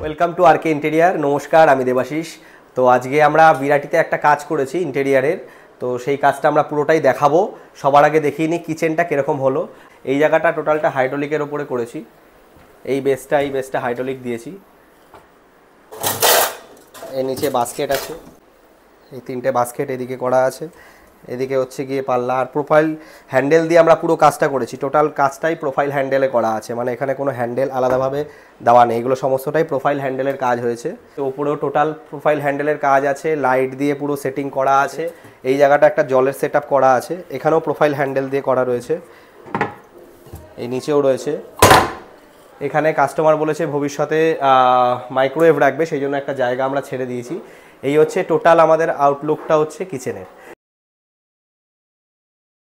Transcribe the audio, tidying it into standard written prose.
Welcome to আরকে interior. নমস্কার, আমি দেবাশিস। তো আজকে আমরা বিরাটিতে একটা কাজ করেছি ইন্টেরিয়ারের, তো সেই কাজটা আমরা পুরোটাই দেখাবো। সবার আগে দেখিয়ে নিই কিচেনটা কীরকম হলো। এই জায়গাটা টোটালটা হাইড্রোলিকের ওপরে করেছি। এই বেসটা হাইড্রোলিক দিয়েছি। এর নিচে বাস্কেট আছে, এই তিনটে বাস্কেট এদিকে করা আছে, এদিকে হচ্ছে গিয়ে পাল্লা আর প্রোফাইল হ্যান্ডেল দিয়ে আমরা পুরো কাজটা করেছি। টোটাল কাজটাই প্রোফাইল হ্যান্ডেলে করা আছে, মানে এখানে কোনো হ্যান্ডেল আলাদাভাবে দেওয়া নেই, এগুলো সমস্তটাই প্রোফাইল হ্যান্ডেলের কাজ হয়েছে। তো ওপরেও টোটাল প্রোফাইল হ্যান্ডেলের কাজ আছে, লাইট দিয়ে পুরো সেটিং করা আছে। এই জায়গাটা একটা জলের সেট আপ করা আছে, এখানেও প্রোফাইল হ্যান্ডেল দিয়ে করা রয়েছে, এই নিচেও রয়েছে। এখানে কাস্টমার বলেছে ভবিষ্যতে মাইক্রোওয়েভ রাখবে, সেই জন্য একটা জায়গা আমরা ছেড়ে দিয়েছি। এই হচ্ছে টোটাল আমাদের আউটলুকটা হচ্ছে কিচেনের।